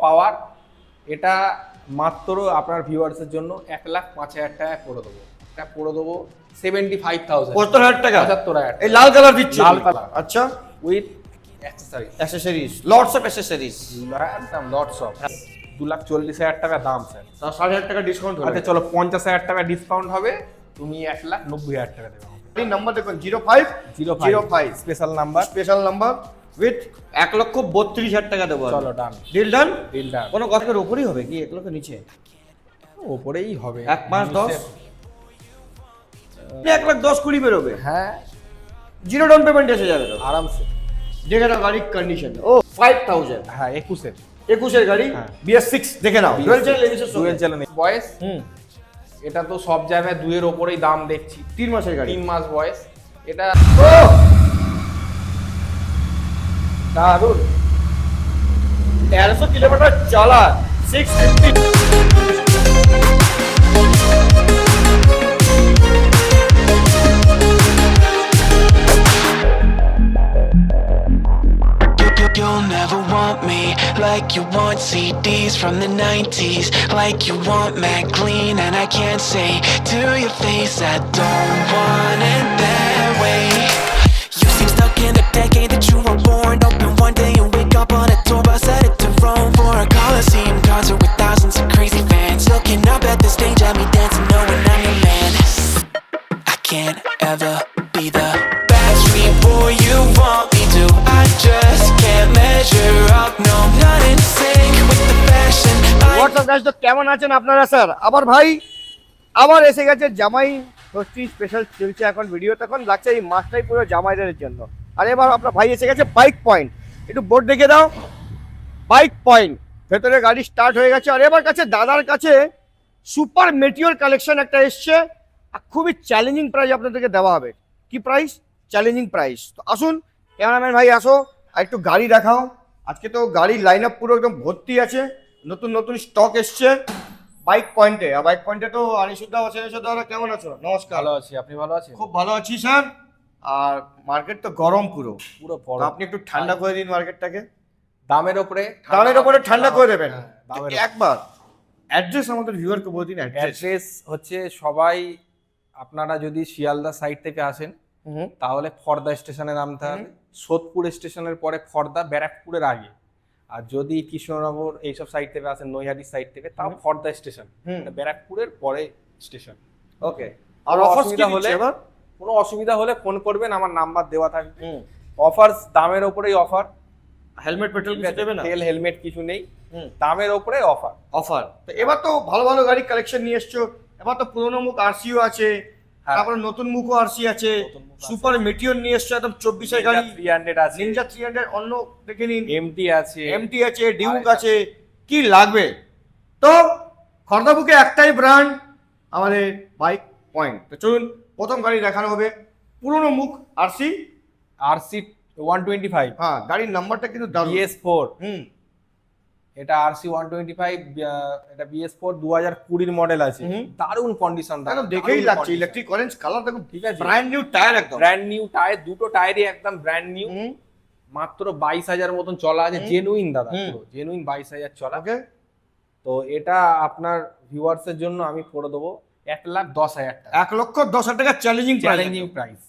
পাওয়ার, এটা মাত্র আপনার ভিউয়ার্সের জন্য 1,05,000 টাকা করে দেবো। এটা করে দেবো 75,000, 75,000 টাকা, 75,000। এই লাল কালার দিচ্ছি, লাল কালার, আচ্ছা, with accessories, accessories, lots of accessories, একদম লটস অফ। 2,40,000 টাকা দাম স্যার, তার 7,500 টাকা ডিসকাউন্ট হবে। আচ্ছা চলো 50,000 টাকা ডিসকাউন্ট হবে, তুমি 1,90,000 টাকা দেবে। এই নাম্বার দেখুন 0505 special number, special number with 1,32,000 টাকা দেবো। চলো ডান, ডিল ডান। Deal done. কোনো কথার উপরেই হবে কি 1 লক্ষের নিচে? ওপরেই হবে, 1,5,10 1,10,20 বেরোবে। হ্যাঁ, জিরো ডাউন পেমেন্ট এসে যাবে তো আরামসে। দেখে নাও গাড়ির কন্ডিশন। ও 5,000, হ্যাঁ 21-এর 21-এর গাড়ি, হ্যাঁ। BS6 দেখে নাও, dual channel ABS dual channel বয়স। এটা তো সব জায়গায় 2-এর ওপরেই দাম দেখছি। 3 মাসের গাড়ি, 3 মাস বয়স। এটা ও দারুণ। 1300 কিলোমিটার চালা, 650। You'll never want me like you want CDs from the 90s, like you want Mac Clean, and I can't say to your face I don't want it that way. You seem stuck in the decade that you were born. Open one day and wake up on a tour bus headed to Rome for a Coliseum concert with thousands of crazy fans looking up at the stage at me dancing, knowing I'm your man. I can't ever be the Backstreet boy you want me to. I just can't measure up, no, not in sync with the fashion. WhatsApp guys, তো কেমন আছেন আপনারা sir? আবার ভাই আবার এসে গেছে জামাই ষষ্ঠী স্পেশাল চলছে এখন ভিডিও, তখন লাগছে এই মাসটাই পুরো জামাইদের জন্য। আর এবার আপনার ভাই এসে গেছে বাইক পয়েন্ট, একটু বোর্ড দেখে দাও, বাইক পয়েন্ট, ভেতরে গাড়ি স্টার্ট হয়ে গেছে। আর এবার কাছে দাদার কাছে সুপার মেটিওর কালেকশন একটা এসছে, আর খুবই চ্যালেঞ্জিং প্রাইস আপনাদেরকে দেওয়া হবে। কি প্রাইস? Challenging price. তো আসুন ক্যামেরাম্যান ভাই আসো, আর একটু গাড়ি দেখাও। আজকে তো গাড়ির লাইন আপ পুরো একদম ভর্তি আছে, নতুন নতুন স্টক এসছে বাইক পয়েন্টে। আর বাইক পয়েন্টে তো আনিসুদ্দা আছেন। আনিসুদ্দা কেমন আছো? নমস্কার। ভালো আছি, আপনি ভালো আছেন? খুব ভালো আছি স্যার। আর মার্কেট তো গরম পুরো, বড়। তো আপনি একটু ঠান্ডা করে দিন মার্কেটটাকে। দামের উপরে ঠান্ডা করে দেবেন দামের একবার। অ্যাড্রেস আমাদের ভিউয়ারকে বলে দিন। অ্যাড্রেস হচ্ছে, সবাই আপনারা যদি শিয়ালদা সাইড থেকে আসেন তাহলে ফর্দা স্টেশনে নামতে হবে। সোদপুর স্টেশনের পরে ফর্দা, ব্যারাকপুরের আগে। আর যদি কৃষ্ণনগর এইসব সাইড থেকে আসেন, নৈহাটি সাইড থেকে, তাও ফর্দা স্টেশন, ব্যারাকপুরের পরে স্টেশন। ওকে। আর অসুবিধা হলে, কোনো অসুবিধা হলে ফোন করবেন, আমার নাম্বার দেওয়া থাকবে। অফারস দামের ওপরেই অফার, হেলমেট পেট্রোল কিছু দেবে না, তেল হেলমেট কিছু নেই, দামের ওপরে অফার। অফার। তো এবার তো ভালো ভালো গাড়ি কালেকশন নিয়ে এসছো। এবার তো পুরোনো মুখ আরসিও আছে, তারপরে নতুন মুখও আরসি আছে, সুপার মেটিওর নিয়ে এসছো একদম 24-এর গাড়ি, 300 আছে, নিনজা 300 অন্য দেখে নিন, এমটি আছে, ডিউক আছে, কি লাগবে। তো খর্দা বুকে একটাই ব্র্যান্ড, আমাদের বাইক পয়েন্ট। তো চলুন প্রথম গাড়ি দেখানো হবে পুরোনো মুখ আরসি 125। হ্যাঁ, গাড়ির নাম্বারটা কিন্তু BS4। এটা RC 125, এটা BS4 2020 মডেল আছে। দারুণ কন্ডিশন, একদম দেখেই লাগছে। ইলেকট্রিক অরেঞ্জ কালার দেখুন, ঠিক আছে, ব্র্যান্ড নিউ টায়ার, একদম ব্র্যান্ড নিউ টায়ার, দুটো টায়ারই একদম ব্র্যান্ড নিউ। মাত্র 22,000 মতন চলা আছে, জেনুইন দাদা, পুরো জেনুইন 22,000 চলা। ওকে। তো এটা আপনার ভিউয়ার্সের জন্য আমি করে দেবো 1,10,000 টাকা, 1,10,000 টাকা চ্যালেঞ্জিং প্রাইস।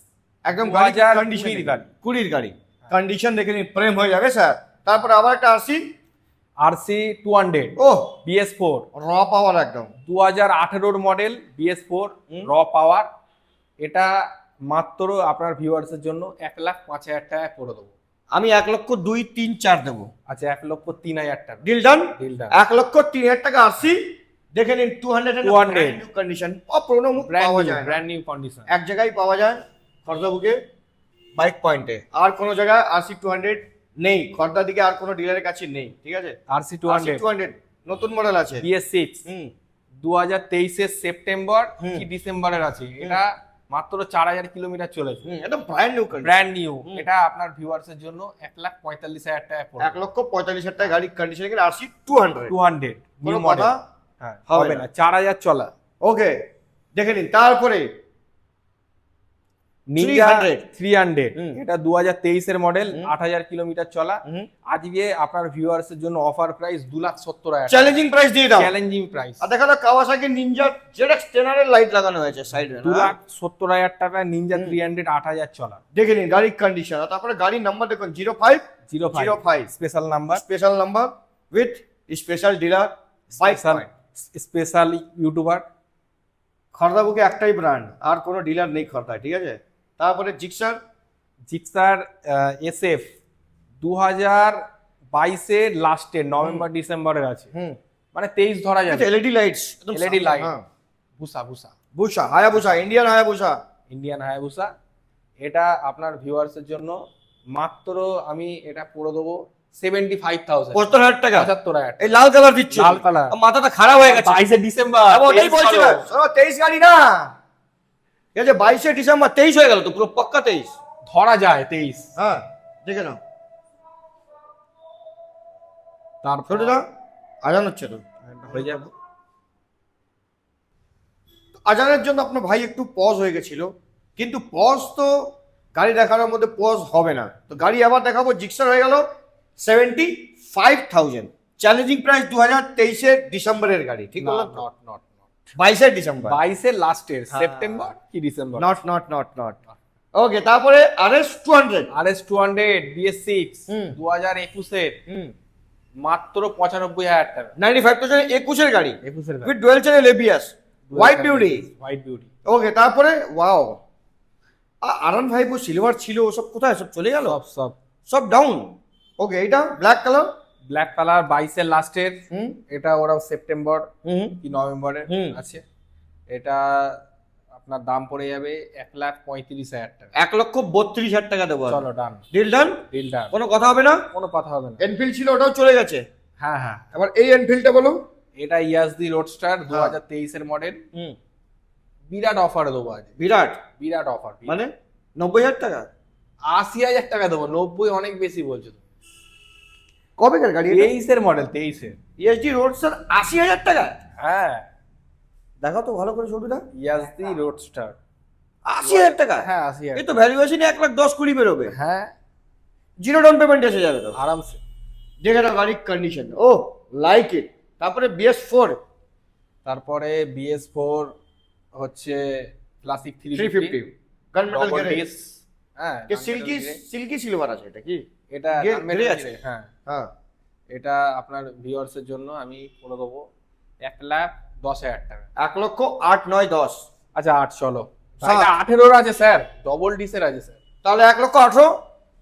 একদম 2020 গাড়ি, 20 গাড়ি কন্ডিশন দেখে নিন, প্রেম হয়ে যাবে স্যার। তারপর আবার একটা RC 200 BS4 র পাওয়ার, একদম 2018 মডেল BS4 র পাওয়ার। এটা মাত্র আপনার ভিউয়ার্সের জন্য 1,05,000 টাকা করে দেবো। আমি 1,02,3,4 দেবো। আচ্ছা, 1,03,000 টাকা ডিল ডান। Deal done. 1,03,000 টাকা আরসি দেখে নিন, 200 নিউ কন্ডিশন, পুরোনো মুখ পাওয়া যায়, ব্র্যান্ড নিউ কন্ডিশন, এক জায়গায় পাওয়া যায় খর্দা বুকে বাইক পয়েন্টে। আর কোনো জায়গায় RC 200 নেই, খর্দার দিকে আর কোনো ডিলারের কাছে নেই। ঠিক আছে, RC 200 নতুন মডেল আছে, BS6 2023 সেপ্টেম্বর কি ডিসেম্বরের আছে। এটা মাত্র 4,000 কিলোমিটার চলেছে, একদম ব্র্যান্ড নিউ। এটা আপনার ভিউয়ার্সের জন্য 1,45,000 টাকা পড়বে। 1,45,000 টাকা গাড়ি কন্ডিশন এর RC 200 নিউ মডেল। হ্যাঁ, হবে না, 4,000 চলা। ওকে, দেখে নিন। তারপরে নিনজা 300 300 হুম। এটা 2023 এর মডেল, হুম। 8000 কিলোমিটার চলা। হুম। আজকে আপনার ভিউয়ার্স এর জন্য অফার প্রাইস 2,70,000 চ্যালেঞ্জিং প্রাইস দিয়ে দাও। চ্যালেঞ্জিং প্রাইস আর দেখা যাক কাওয়াসাকি নিনজা ZX 10R এর লাইট লাগানো হয়েছে সাইডে। 2,70,000 টাকা নিনজা হুম। 300 8000 চলা। দেখে নিন গাড়ির কন্ডিশন। আর তারপরে গাড়ির নাম্বার দেখুন 0505 special number, special number with special dealer bike special YouTuber. Khardah বুকে একটাই ব্র্যান্ড, আর কোনো ডিলার নেই খর্দায়, ঠিক আছে। তারপরে জিক্সার SF 2022 এর লাস্টে নভেম্বর ডিসেম্বরের আছে, মানে 23 ধরা যাবে। এলইডি লাইটস, এলইডি লাইট, বুসা বুসা Hayabusa, Indian Hayabusa. Indian Hayabusa. এটা আপনার ভিউয়ার্সের জন্য মাত্র আমি এটা পুরো দেবো 75,000, 75,000 টাকা। 75,000। এই লাল কালার দিচ্ছ, লাল কালার, মাথাটা খারাপ হয়ে গেছে। 22 ডিসেম্বর, আমি ওটাই বলছিলাম, শোনো 23 গাড়ি না, এই যে 22 ডিসেম্বর 23 হয়ে গেল তো, পুরো পাক্কা 23 ধরা যায় 23। হ্যাঁ দেখে নাও। তারপর ছোট না আজান হচ্ছে তো, হয়ে যাবে। আজানের জন্য আপনার ভাই একটু পজ হয়ে গেছিল, কিন্তু পজ তো গাড়ি দেখানোর মধ্যে পজ হবে না, তো গাড়ি আবার দেখাবো। জিক্সার হয়ে গেল 75,000, চ্যালেঞ্জিং প্রাইস 2023 ডিসেম্বরের গাড়ি, ঠিক বললাম তো? নট 22 ডিসেম্বর, 22 এর লাস্টের সেপ্টেম্বর কি ডিসেম্বর। Not okay. তারপরে RS 200, RS 200 BS6 2021 এর মাত্র 95,000 টাকা। 95,000 21 গাড়ি 21 এর with dual channel ABS, white beauty. White beauty. Okay তারপরে ওয়াও, আরন ভাই সিলভার ছিল, সব কোথায়, সব চলে গেল, সব ডাউন। ওকে এটা ব্ল্যাক কালার, ব্ল্যাক কালার 22 এর লাস্টের, এটা ওরা সেপ্টেম্বর হুম কি নভেম্বরের হুম। আছে। এটা আপনার দাম পড়ে যাবে 1,35,000 টাকা। 1,32,000 টাকা দেবো। চলো ডান, ডিল ডান, ডিল ডান, কোনো কথা হবে না। কোনো কথা হবে না। এনফিল্ড ছিল, ওটাও চলে গেছে। হ্যাঁ এবার এই এনফিল্ডটা বলো। এটা ইয়াজদি রোডস্টার 2023 এর মডেল। বিরাট অফার দেবো আজ, বিরাট অফার। মানে 90,000 টাকা, 80,000 টাকা দেবো। 90 অনেক বেশি বলছো তুমি। কবেকার গাড়ি? 23 এর মডেল, 23 এর ESD রোডস্টার 80,000 টাকা। হ্যাঁ দেখো তো ভালো করে ছবিটা, ইয়াজদি রোডস্টার 80,000 টাকা। হ্যাঁ 80,000। এই তো ভ্যালুয়েশন 1,10,20 বেরোবে। হ্যাঁ জিরো ডাউন পেমেন্ট এসে যাবে তো আরামসে। দেখে নাও গাড়ির কন্ডিশন, ও লাইক ইট। তারপরে BS4, তারপরে BS4 হচ্ছে classic 350 gunmetal double grey, disc. হ্যাঁ কে সিল্কি সিলভার আছে এটা কি? এটা গ্রে gunmetal আছে। grey, হ্যাঁ হ্যাঁ এটা আপনার ভিউয়ার্সের জন্য আমি করে দেবো 1,10,000 টাকা। 1,08,9,10 আচ্ছা 8 চলো। সাত। এটা 18 আছে স্যার, ডবল ডিসের আছে স্যার। তাহলে 1,18,000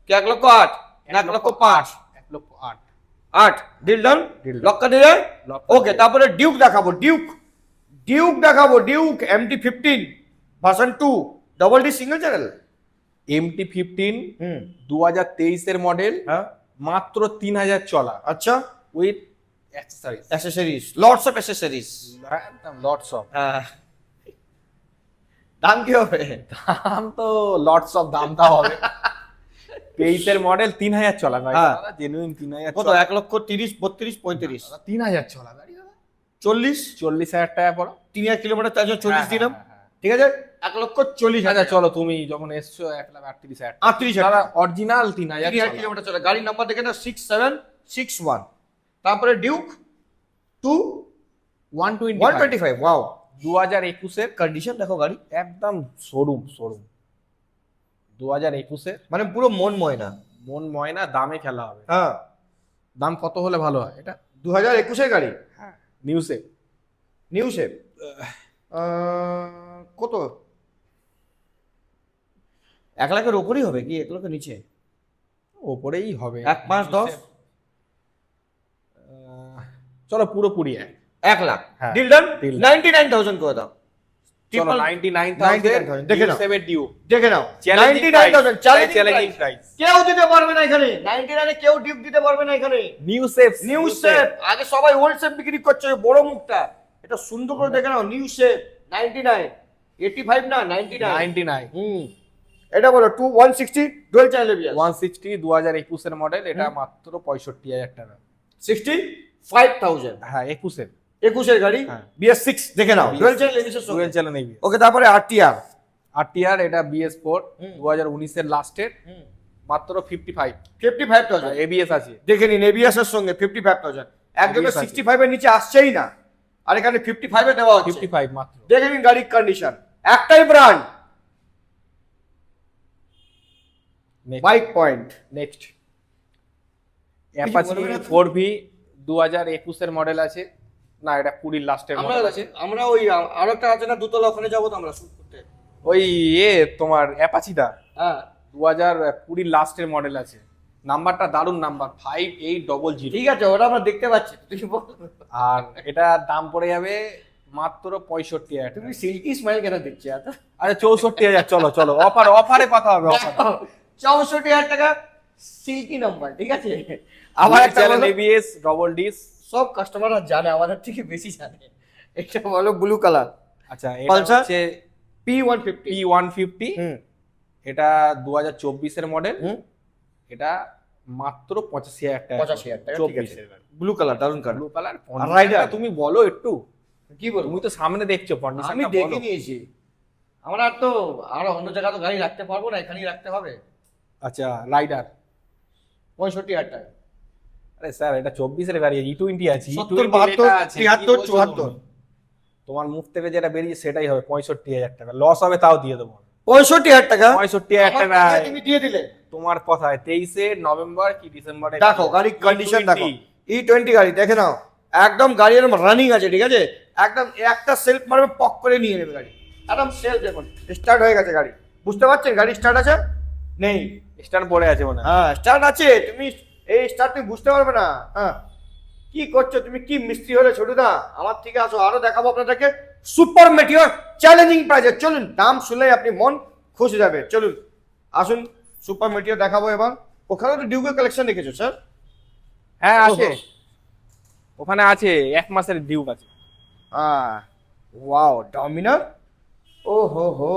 কি 1,08,000 না 1,05,000? 1,08,000 8 ডিল ডান, Deal done. লক্কা দিলে। Lock ওকে করে তারপরে ডিউক দেখাবো, ডিউক দেখাবো, Duke MT-15 version 2 double D single channel. MT-15 2023 এর মডেল, হ্যাঁ মাত্র 3,000 চলা আচ্ছা, with accessories, accessories, lots of accessories. একদম লটস অফ। দাম কি হবে? দাম তো লটস অফ দামটা হবে। 23 এর মডেল 3,000 চলা ভাই, হ্যাঁ। দাদা জেনুইন 3,000 কত? চলা। 1,30,000 32 35 দাদা 3,000 চলা গাড়ি দাদা, 40,000 টাকা পড়ো। 3,000 কিলোমিটার তার জন্য 40 হ্যাঁ, দিলাম, হ্যাঁ, হ্যাঁ। ঠিক আছে। 1,40,000 আচ্ছা চলো, তুমি যখন এসছো 1,38,000 38,000 দাদা অরিজিনাল 3,000 3,000 কিলোমিটার চলে। গাড়ির নাম্বার দেখে না 6761। তারপরে ডিউক 125 125 ওয়াও, 2021 এর কন্ডিশন দেখো গাড়ি, একদম শোরুম 2021 এর, মানে পুরো মন ময়না। মন ময়না, দামে খেলা হবে। হ্যাঁ দাম কত হলে ভালো হয় এটা? 2021 এর গাড়ি, হ্যাঁ নিউসে নিউ শেপ। কত? 1 লাখের ওপরেই হবে কি 1 লাখের নিচে? ওপরেই হবে। 1,5,10 চলো পুরোপুরি 1 লাখ হ্যাঁ। Deal done. Deal. 99,000 করে দাও। চলো 99,000 দেখে নাও। নিউ ডিউ, দেখে নাও চ্যালেঞ্জিং 99,000 চ্যালেঞ্জিং প্রাইস। কেউ দিতে পারবে না এখানে 99 কেউ ডিউক দিতে পারবে না এখানে। নিউ শেপ, নিউ শেপ, আগে সবাই ওল্ড শেপ বিক্রি করছে, বড় মুখটা, এটা সুন্দর করে দেখে নাও। নিউ শেপ 99, 85 না 99। 99 এটা বলো 160 ডুয়াল চ্যানেল এবিএস 160 2021 এর মডেল, এটা মাত্র 65,000 টাকা। 65,000 হ্যাঁ 21 এর 21 এর গাড়ি হ্যাঁ। BS6 দেখে নাও, dual channel ABS. Dual channel নেই। ওকে তারপরে RTR RTR এটা BS4 হুম। 2019 এর লাস্টের, মাত্র 55। 55,000 ABS আছে। দেখে নিন, এবিএস এর সঙ্গে 55,000, একদমই ABS আছে। 65 এর নিচে আসছেই না, আর এখানে 55 এ দেওয়া হচ্ছে। 55 মাত্র। দেখে নিন গাড়ির কন্ডিশন, একটাই ব্র্যান্ড, বাইক পয়েন্ট। নেক্সট কিছু অ্যাপাচি বলবেন আপনি? 4V 2021 এর মডেল আছে, না এটা 20 লাস্টের আমরা মডেল আছে। আমরা ওই আরো একটা আছে না দুতলা, ওখানে যাবো তো আমরা শুট করতে। ওই তোমার অ্যাপাচিটা হ্যাঁ 2020 লাস্টের মডেল আছে, নাম্বারটা দারুণ নাম্বার 5800। ঠিক আছে, ওটা আমরা দেখতে পাচ্ছি, তুমি বল। আর এটা দাম পড়ে যাবে মাত্র 65,000 তুমি সিল্কি স্মাইল কেন দিচ্ছ এত? আরে 64,000, চলো চলো অফারে কথা হবে, অফার। 64,000 টাকা সিল্কি নাম্বার, ঠিক আছে। আবার একটা চ্যানেল বলো, ABS ডবল ডিস। সব কাস্টমাররা জানে, আমাদের থেকে বেশি জানে। এটা বলো ব্লু কালার, আচ্ছা এটা Pulsar? হচ্ছে P150। P150, হুম এটা 2024 এর মডেল, হুম এটা মাত্র 85,000 টাকা। 85,000 টাকা, ঠিক আছে। 24 এর ব্লু কালার, দারুণ কালার। Blue colour. আর Rider? তুমি বলো একটু, কি বলবো, তুমি তো সামনে দেখছো কন্ডিশনটা আমি বলো। দেখে নিয়েছি। আমরা আর তো আরো অন্য জায়গায় তো গাড়ি রাখতে পারবো না, এখানেই রাখতে হবে। আচ্ছা রাইডার, 65,000 টাকা। আরে স্যার এটা 24 এর গাড়ি, E20 আছে, 70, E20 72, লেখা আছে, 73, কি বলছো 74 তুমি? তোমার মুখ থেকে যেটা বেরিয়ে সেটাই হবে, 65,000 টাকা। লস হবে তাও দিয়ে দেবো। 65,000 টাকা 65,000 আমার টাকা টাকা তুমি দিয়ে দিলে। তোমার কথায় 23 নভেম্বর কি ডিসেম্বরে দেখো গাড়ির কন্ডিশন E20 দেখো, E20 গাড়ি দেখে নাও, একদম গাড়ি এরকম রানিং আছে, ঠিক আছে, একদম একটা সেলফ মারবে পক করে নিয়ে নেবে গাড়ি, একদম সেলফ। দেখুন স্টার্ট হয়ে গেছে গাড়ি, বুঝতে পারছেন গাড়ি স্টার্ট আছে নেই? স্ট্যান্ড পড়ে আছে মনে হয়। হ্যাঁ স্টার্ট আছে, তুমি এই স্টার্ট তুমি বুঝতে পারবে না। হ্যাঁ কি করছো তুমি, কি মিস্ত্রি হলে ছোটদা, আমার থেকে আসো, আরো দেখাবো আপনাদেরকে সুপার মেটিওর চ্যালেঞ্জিং প্রাইজে। চলুন, দাম শুনলেই আপনি মন খুশ হয়ে যাবে, চলুন আসুন সুপার মেটিওর দেখাবো এবার। ওখানে তো ডিউকের কালেকশন রেখেছো স্যার? হ্যাঁ আছে, ওখানে আছে 1 মাসের ডিউ আছে। ওয়াও ডমিনার, ও হো,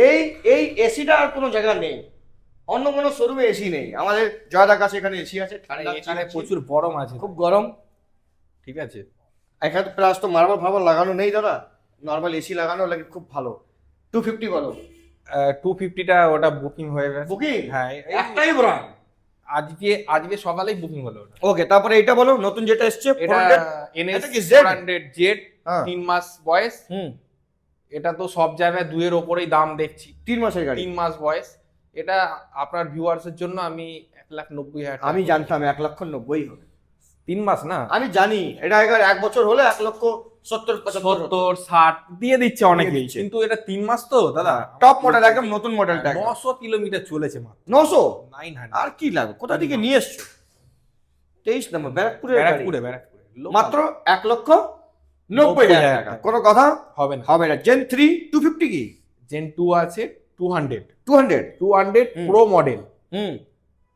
এই এই এসিটা আর কোনো জায়গা নেই, অন্য কোনো শোরুমে এসি নেই। আমাদের জয়দার কাছে এখানে এসি আছে, ঠান্ডা এখানে প্রচুর গরম আছে, খুব গরম। ঠিক আছে। এখানে তো প্লাস তো মার্বেল ফার্বেল লাগানো নেই দাদা, নর্মাল এসি লাগানো লাগে, খুব ভালো। 250 বলো, 250টা ওটা বুকিং হয়ে গেছে। বুকিং? হ্যাঁ একটাই ব্র্যান্ড। আজকে সকালেই বুকিং হলো ওটা। ওকে, তারপরে এটা বলো নতুন যেটা এসছে। এটা 400? NS এটা কি Z? 400Z, হ্যাঁ। 3 মাস বয়স। হুম, এটা তো সব জায়গায় 2 এর ওপরেই দাম দেখছি। 3 মাসের গাড়ি। 3 মাস বয়স। এটা আপনার ভিউয়ার্সের জন্য আমি 1,90,000 টাকা। আমি জানতাম 1,90,000 হবে, 3 মাস না, আমি জানি এটা এবার 1 বছর হলে 1,70,000 70 60 দিয়ে দিচ্ছে অনেকেই, দিয়ে দিচ্ছে। কিন্তু এটা 3 মাস তো দাদা। টপ মডেল, একদম নতুন মডেলটা। 900 কিলোমিটার চলেছে মাত্র। 900? 900 আর কি লাগবে, কোথা থেকে নিয়ে এসছো? 23 নম্বর ব্যারাকপুরের গাড়ি, ব্যারাকপুরে local। মাত্র 1,90,000 টাকা। কোনো কথা হবে না। হবে না। জেন 3 250 কি? জেন 2 আছে 200 200? প্রো মডেল, হুম,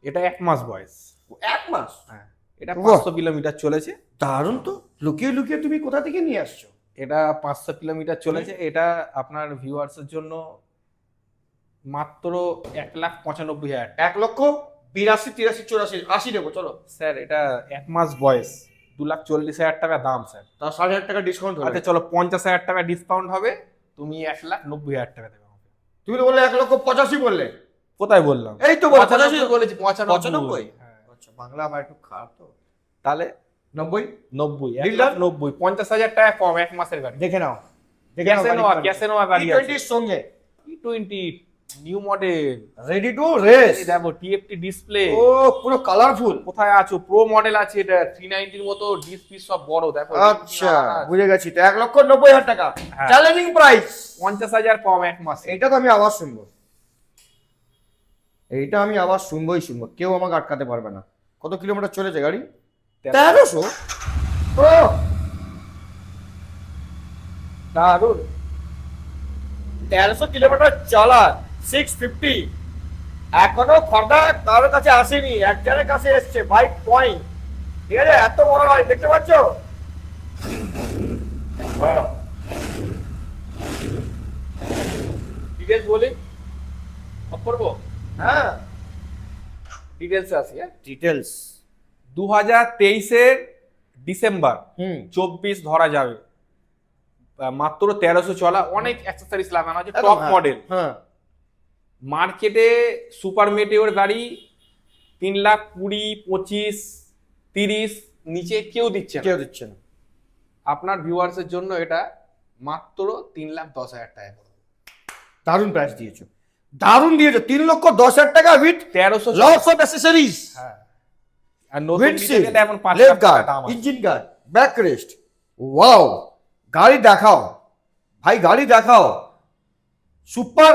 এটা 1 মাস বয়স। 1 মাস? হ্যাঁ, এটা বাহ। 500 কিলোমিটার চলেছে। দারুণ তো, লুকিয়ে লুকিয়ে তুমি কোথা থেকে নিয়ে আসছো? এটা 500 কিলোমিটার চলেছে। এটা আপনার ভিউয়ার্সের জন্য মাত্র 1,95,000 টাকা। 1,82,000 83 84 80 দেবো, চলো। স্যার এটা 1 মাস বয়স, 2,40,000 টাকা দাম স্যার। তার 7,500 টাকা ডিসকাউন্ট হবে। আচ্ছা চলো 50,000 টাকা ডিসকাউন্ট হবে, তুমি 1,90,000 টাকা দেবে আমাকে। তুমি তো বললে 1,85,000 বললে। কোথায় বললাম? এই তো বলো 85 বলেছি, 95? 95। হ্যাঁ। আচ্ছা, বাংলা আমার একটু খারাপ তো। তাহলে 90? 90, Dealer? 1,90, 50,000 টাকা কম 1 মাসের গাড়ি। দেখে নাও, ক্যাসে নেওয়া গাড়ি আছে। E20 সঙ্গে E20 new model, ready to race. দেখো TFT ডিসপ্লে। ও পুরো কালারফুল। কোথায় আছো? প্রো মডেল আছে এটা, 390 এর মতো ডিসপ্লে সব বড় দেখো। আচ্ছা বুঝে গেছি, তো 1,90,000 টাকা হ্যাঁ। Challenging price. 50,000 কম 1 মাসে। এইটা তো আমি আবার শুনবো, এইটা আমি আবার শুনবোই শুনবো, কেউ আমাকে আটকাতে পারবে না। কত কিলোমিটার চলেছে গাড়ি? 1300? ও দারুন, 1300 কিলোমিটার চালা, 650। এখনো খর্দা কারোর কাছে আসেনি, একজনের কাছে এসছে, বাইক পয়েন্ট, ঠিক আছে। এত বড় গাড়ি দেখতে পাচ্ছ? ডিটেইলস বলি, অফ করবো। হ্যাঁ ডিটেইলস আছে। ডিটেলস। 2023 এর ডিসেম্বর হুম 24 ধরা যাবে। মাত্র 1300 চলা, অনেক অ্যাক্সেসরিজ লাগানো আছে, একদম, টপ হ্যাঁ। মডেল। হ্যাঁ, মার্কেটে সুপার মেটিওর গাড়ি 3,20,000, 25,000, 30 নিচে কেউ দিচ্ছে না। কেউ দিচ্ছে না। আপনার ভিউয়ার্সের জন্য এটা মাত্র 3,10,000 টাকা পড়বে। দারুণ প্রাইস দিয়েছো, দারুণ দিয়েছো। 3,10,000 টাকা উইথ 1300 লটস অফ অ্যাক্সেসরিজ, হ্যাঁ। আর নতুন উইন্ডশিল্ড, নিতে গেলে এখন 5 লেগ লাখ টাকা গার্ড, দাম আছে। Engine guard, back rest. Wow, গাড়ি দেখাও ভাই, গাড়ি দেখাও। সুপার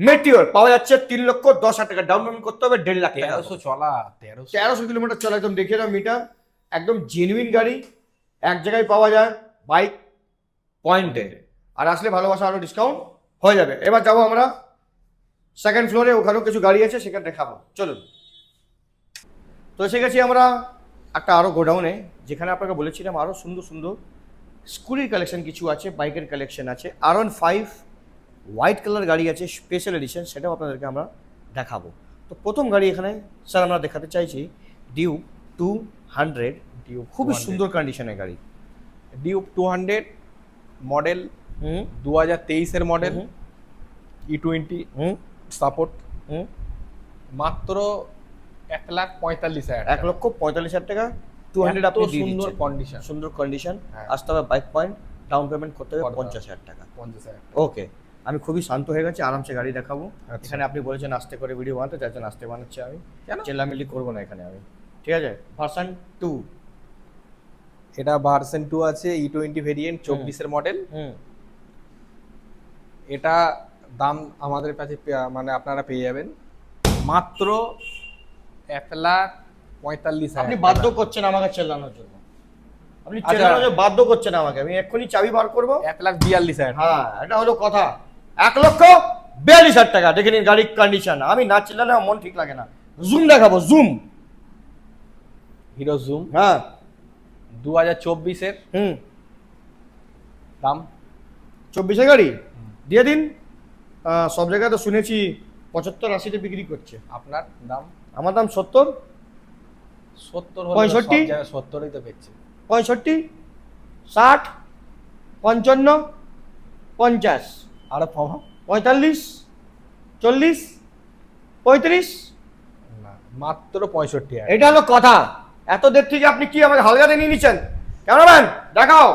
মেটিওর পাওয়া যাচ্ছে 3,10,000 টাকা। ডাউন পেমেন্ট করতে হবে 1.5 লাখ টাকা। 1300 চলা, 1300 1300 কিলোমিটার চলা, একদম দেখে নাও মিটার, একদম জেনুইন গাড়ি। এক জায়গায় পাওয়া যায় বাইক পয়েন্টে, আর আসলে ভালোবাসা আরো ডিসকাউন্ট হয়ে যাবে। এবার যাবো আমরা সেকেন্ড ফ্লোরে, ওখানেও কিছু গাড়ি আছে, সেখানে দেখাবো, চলুন। তো এসে গেছি আমরা একটা আরো গোডাউনে, যেখানে আপনাকে বলেছিলাম আরো সুন্দর সুন্দর স্কুটির কালেকশন কিছু আছে, বাইকের কালেকশন আছে। R15 হোয়াইট কালার গাড়ি আছে, স্পেশাল এডিশন, সেটাও আপনাদেরকে আমরা দেখাবো। তো প্রথম গাড়ি এখানে স্যার আমরা দেখাতে চাইছি ডিউক 200, ডিউক খুবই 200 সুন্দর কন্ডিশনের গাড়ি। ডিউক 200 মডেল, হুম 2023 এর মডেল, হুম E20 হুম সাপোর্ট, হুম মাত্র 1,45,000 1,45,000 টাকা 200 আপনি দিয়ে সুন্দর দিচ্ছেন। কন্ডিশন, সুন্দর কন্ডিশন। হ্যাঁ। আসতে হবে বাইক পয়েন্ট, ডাউন পেমেন্ট করতে হবে করতে হবে। 50,000 টাকা। 50,000। ওকে, আমি খুবই শান্ত হয়ে গেছি, আরামসে গাড়ি দেখাবো। আচ্ছা। এখানে আপনি বলেছেন আস্তে করে ভিডিও বানাতে, চাইছেন আস্তে বানাচ্ছি আমি, কেন? চেল্লামিল্লি করবো না এখানে আমি, ঠিক আছে। ভার্সন 2। এটা ভার্সন 2 আছে, E20 ভেরিয়েন্ট, 24 এর মডেল। হুম এটা দাম আমাদের কাছে মানে আপনারা পেয়ে যাবেন মাত্র 1,45,000। আপনি বাধ্য করছেন আমাকে চেল্লানোর জন্য, আপনি আচ্ছা। চেল্লানোর জন্য বাধ্য করছেন আমাকে। আমি এক্ষুনি চাবি বার করবো। 1,42,000। হ্যাঁ, এটা হলো কথা। 1,42,000 টাকা। দেখে নিন গাড়ির কন্ডিশন। আমি না চিল্লালে আমার মন ঠিক লাগে না। জুম দেখাবো, জুম। হিরো জুম হ্যাঁ 2024 এর হুম দাম 24 গাড়ি দিয়ে দিন। সব জায়গায় তো শুনেছি 75-80-তে বিক্রি করছে, আপনার দাম আমার দাম 70, 70 হলে 65? সব জায়গায় 70ই তো পেচ্ছে। 65, 60, 55, 50, আরো কম 45, 40, 35। না, মাত্র 65,000। এটা হলো কথা। এত দের থেকে আপনি কি আমাকে হালকাতে নিয়ে নিচ্ছেন? ক্যামেরাম্যান দেখাও।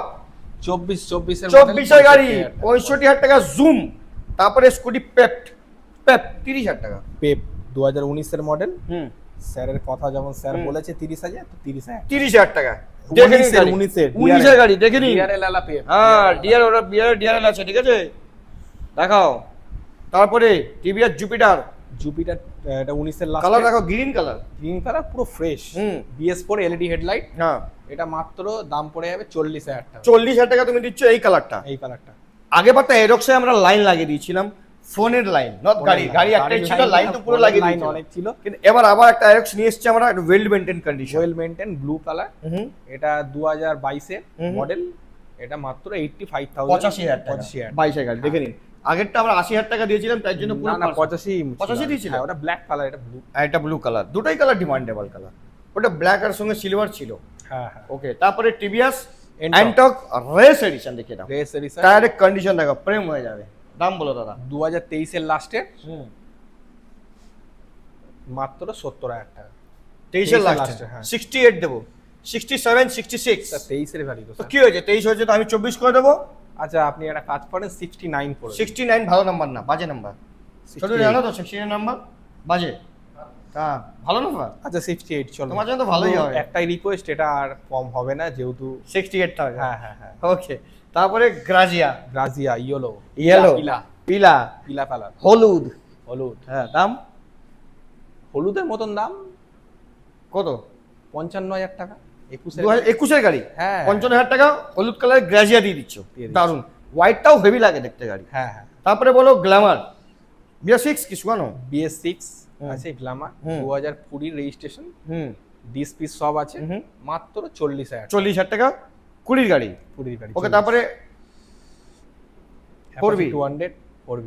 24 এর 24 গাড়ি 65,000 টাকা জুম। তারপরে স্কুটি পেপ 30,000 টাকা। পেপ 2019 এর মডেল। হুম স্যারের কথা যেমন স্যার হুম। বলেছে 30,000, তো 30,000। 30,000 টাকা। দেখে নিন গাড়ি। 19 এর গাড়ি দেখে নিন। ডিআরএল আলা পেপ। হ্যাঁ ডিআর, ওরা ডিআরএল আছে, ঠিক আছে, দেখাও। তারপরে টিভিএস জুপিটার, জুপিটার, এটা 19 এর লাস্ট। কালার দেখো, গ্রিন কালার। গ্রিন কালার, পুরো ফ্রেশ। হুম। BS4 LED headlight. হ্যাঁ এটা মাত্র দাম পড়ে যাবে 40,000 টাকা। 40,000 টাকা তুমি দিচ্ছ এই কালারটা। এই কালারটা আগে পাতা এরক্সে আমরা লাইন লাগিয়ে দিয়েছিলাম, ফোনের লাইন, নট গাড়ি। গাড়ি একটাই ছিল, লাইন তো পুরো লাগিয়ে লাইন দিয়েছিলাম। অনেক ছিল। কিন্তু এবার আবার একটা এরক্স নিয়ে এসেছি আমরা, একটা well maintain condition. Well maintain blue colour. Hmm এটা 2022 এর হুম। মডেল। এটা মাত্র 85,000। 85,000 টাকা। 85,000। 22 গাড়ি দেখে নিন। আগেরটা আমরা 80,000 টাকা দিয়েছিলাম, তার জন্য পুরো না না 85 দিয়েছিল? হ্যাঁ, ওটা ব্ল্যাক কালার, এটা ব্লু। আর এটা ব্লু কালার। দুটোই কালার ডিমান্ডেবল কালার। ওটা ব্ল্যাক আর সঙ্গে সিলভার ছিল। হ্যাঁ হ্যাঁ। ওকে, তারপরে TVS Ntorq। Ntorq race edition দেখিয়ে দাও। রেস এডিশন টায়ারের কন্ডিশন দেখো, প্রেম হয়ে যাবে। দাম বলো দাদা। 2023 এর লাস্টে হুম মাত্র 70,000 টাকা। 23 এর 23 লাস্ট, last এ, হ্যাঁ। 68 দেবো, 67, 66। 23 এর ভ্যালু তো তো স্যার। কি হয়েছে? 23 হয়েছে তো আমি 24 করে দেবো। আচ্ছা, আপনি একটা কাজ করেন, 69 করে 69 ভালো নাম্বার না, বাজে নাম্বার। ছোট 68 জানো তো 69 নাম্বার বাজে। হ্যাঁ ভালো নাম্বার, আচ্ছা 68 চলো। তোমার জন্য তো ভালোই হবে। একটাই রিকোয়েস্ট, এটা আর কম হবে না যেহেতু। 68 টাকা। হ্যাঁ হ্যাঁ হ্যাঁ। ওকে, তারপরে গ্রাজিয়া, গ্রাজিয়া ইয়েলো। ইয়েলো, পিলা পিলা, পিলা কালার, হলুদ। হলুদ। হ্যাঁ দাম হলুদের মতন দাম কত? 55,000 টাকা। 2021 এর গাড়ি। হ্যাঁ। 55,000 টাকা হলুদ কালার গ্রাজিয়া দিয়ে দিচ্ছ, দিয়ে দিচ্ছি। দারুন। হোয়াইটটাও হেভি লাগে দেখতে গাড়ি। হ্যাঁ হ্যাঁ। তারপরে বলো গ্ল্যামার BS6 কি শুকানো? BS6 হুম। আছে, গ্ল্যামার হুম। 2020 রেজিস্ট্রেশন, হুম ডিসপিস সব আছে, হুম। মাত্র 40,000। 40,000 টাকা 20 গাড়ি। 20 গাড়ি। ওকে, তারপরে 4B 200 4B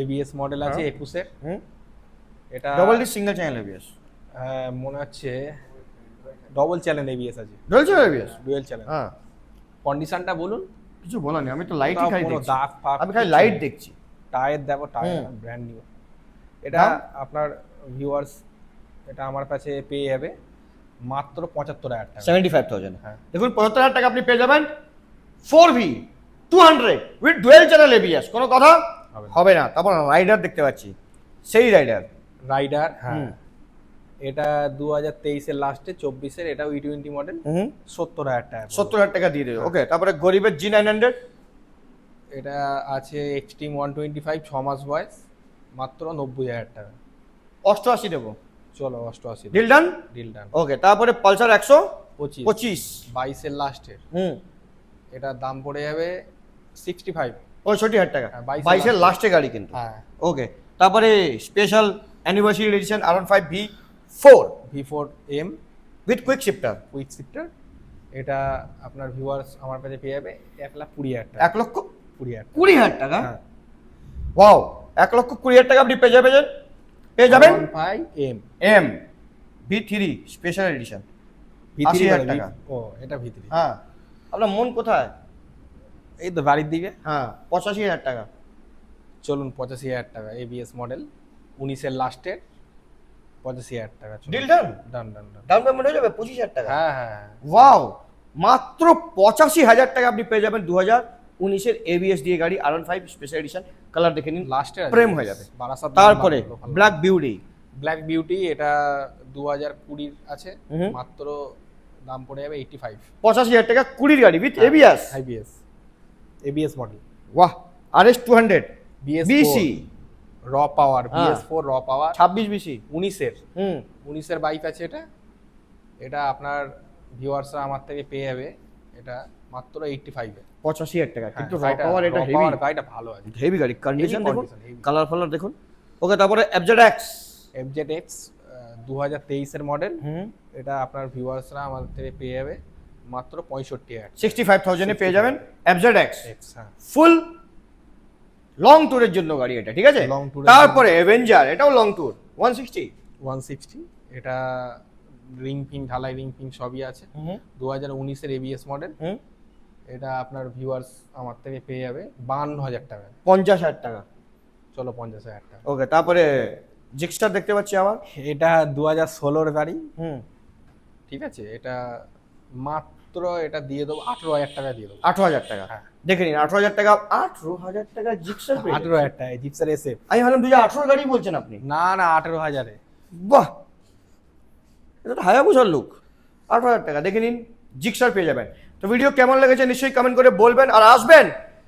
ABS মডেল আছে হ্যাঁ। 21 এর। হুম এটা double D single channel ABS, মনে হচ্ছে ডবল চ্যানেল ABS আছে, double channel ABS। Dual channel. হ্যাঁ কন্ডিশনটা বলুন। কিছু বলার নেই, আমি তো লাইটই কোথাও খালি কোনো দেখছি, দাগ ফাগ আমি খালি কিচ্ছু লাইট নেই। দেখছি। টায়ার দেখো, টায়ার হুম। Brand new. এটা দাম? আপনার ভিউয়ার্স, এটা আমার কাছে পেয়ে যাবে মাত্র 75,000 টাকা। 75,000। হ্যাঁ। দেখুন 75,000 টাকা আপনি পেয়ে যাবেন 4V 200 with dual channel ABS, কোনো কথা হবে না। হবে না। তারপর রাইডার দেখতে পাচ্ছি, সেই রাইডার। রাইডার, হ্যাঁ। হুম। এটা 2023-এর লাস্টে 24-এর, এটা E20 মডেল, 70,000 টাকা পড়বে। 70,000 টাকা দিয়ে দেবে। ওকে, তারপরে গরিবের G900 এটা আছে এক্সট্রিম 125, 6 মাস বয়স, মাত্র 90,000 টাকা। 88 দেবো, চলো 88 ডিল ডান। Deal done. ওকে, তারপরে পালসার 25 125। 22-এর লাস্টের, হুম, এটার দাম পড়ে যাবে 65। 65,000 টাকা। হ্যাঁ, 22 22-এর লাস্টে। লাস্টে গাড়ি কিন্তু। হ্যাঁ। ওকে, তারপরে special anniversary edition R15 V4 V4M with quick shifter, quick shifter, এটা আপনার ভিউয়ার্স আমার কাছে পেয়ে যাবে 1,20,000 টাকা। 1,20,000 টাকা। হ্যাঁ। ওয়াও, 1,20,000 টাকা আপনি পেয়ে যাবেন R15M M V3 special edition. V3 80,000 বলে, টাকা। ও এটা V3। হ্যাঁ, আপনার মন কোথায়? এই তো বাড়ির দিকে। হ্যাঁ, 85,000 টাকা। চলুন 85,000 টাকা, ABS মডেল, 19-এর লাস্টের, 85,000 টাকা। Deal done. Done done done. Down payment হয়ে যাবে 25,000 টাকা। হ্যাঁ হ্যাঁ। ওয়াও, মাত্র 85,000 টাকা আপনি পেয়ে যাবেন 2019-এর ABS দিয়ে গাড়ি R15 স্পেশাল এডিশন। কালার দেখে নিন, লাস্টের প্রেম হয়ে যাবে। বারাসাত। তারপরে ব্ল্যাক বিউটি ব্ল্যাক বিউটি, এটা 2020 আছে, হুম। মাত্র দাম পড়ে যাবে 85। 85,000 টাকা 20 গাড়ি উইথ হ্যাঁ। ABS। ABS মডেল, ওয়াহ, RS 200 BS4 BC র পাওয়ার, হ্যাঁ। BS4 র পাওয়ার, 26 BC। 19-এর হুম, 19-এর বাইক আছে এটা। এটা আপনার ভিউয়ার্সরা আমার থেকে পেয়ে যাবে এটা মাত্র 85 এ। 85,000 টাকা। কিন্তু র গাড়িটা- পাওয়ার, এটা raw হেভি power গাড়িটা ভালো আছে। হেভি গাড়ি। কন্ডিশন দেখুন, condition, heavy। কালার ফালার দেখুন। ওকে, তারপরে FZX। FZX 2023-এর মডেল, হুম, এটা আপনার ভিউয়ার্সরা আমার থেকে পেয়ে যাবে মাত্র 65,000। 65,000 এ পেয়ে যাবেন FZX। হ্যাঁ। ফুল লং ট্যুরের জন্য গাড়ি এটা, ঠিক আছে? Long tour এর তারপরে অ্যাভেঞ্জার, এটাও লং ট্যুর 160। 160, এটা রিং ফিং, ঢালাই রিং ফিং সবই আছে। 2019-এর ABS মডেল, হুম, এটা আপনার ভিউয়ার্স আমার থেকে পেয়ে যাবে 52,000 টাকা। 50,000 টাকা। চলো 50,000 টাকা। ওকে, তারপরে জিক্সটার দেখতে পাচ্ছি আবার। এটা 2016-এর গাড়ি, হুম, ঠিক আছে? এটা মাত্র এটা দিয়ে দেবো 18,000 টাকা দিয়ে দেবো। 18,000 টাকা। হ্যাঁ। দেখে নিন, 18,000 টাকা। 18,000 টাকা জিক্সার পেয়ে যাবেন। 18,000 টাকা জিপসার SF। আমি ভাবলাম 2018 গাড়ি বলছেন আপনি। না না, 18,000-এ। বাহ, এটা তো হায়াবুসার লুক। 18,000 টাকা দেখে নিন, জিক্সার পেয়ে যাবেন। তো ভিডিও কেমন লেগেছে নিশ্চয়ই কমেন্ট করে বলবেন, আর আসবেন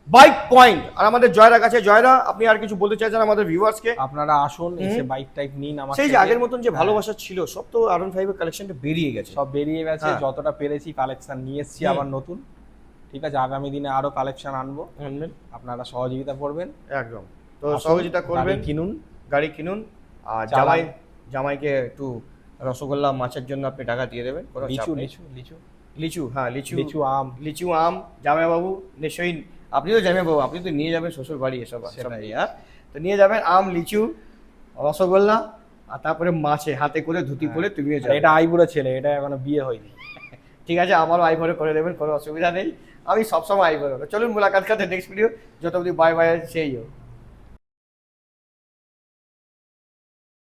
বাইক পয়েন্ট। আর আমাদের জয়রা কাছে, জয়রা আপনি আর কিছু বলতে চাইছেন আমাদের ভিউয়ার্সকে? আপনারা আসুন, এসে বাইক টাইপ নিন আমার সেই যে থেকে। আগের মতন যে হ্যাঁ। ভালোবাসা ছিল, সব তো R15 এর কালেকশনটা বেরিয়ে গেছে। সব বেরিয়ে গেছে, হ্যাঁ। যতটা পেরেছি কালেকশন নিয়ে এসেছি আবার নতুন। ঠিক আছে, আগামী দিনে আরো কালেকশন আনবো, আনবেন। আপনারা সহযোগিতা করবেন। একদম, তো আসুন, সহযোগিতা করবেন, গাড়ি কিনুন। গাড়ি কিনুন। আর চালান। জামাইকে একটু রসগোল্লা মাছের জন্য আপনি টাকা দিয়ে দেবেন, কোনো চাপ লিচু নেই। লিচু লিচু লিচু, হ্যাঁ লিচু, লিচু আম। লিচু আম জামাইবাবু নিশ্চয়ই, আপনি তো জামাইবাবু, আপনি তো নিয়ে যাবেন শ্বশুর বাড়ি এসব সব সেটাই। নিয়ে, হ্যাঁ? তো নিয়ে যাবেন আম, লিচু, রসগোল্লা, আর তারপরে মাছে হাতে করে ধুতি পরে তুমিও আর যাবে। এটা আইবুড়ো ছেলে, এটা এখনো বিয়ে হয়নি। ঠিক আছে, আমারও আইভরে করে দেবেন, কোনো অসুবিধা নেই। আমি সবসময় আইভরে। চলুন মুলাকাত করতে নেক্সট ভিডিও। যত অবধি বাই বাই, সেই হোক।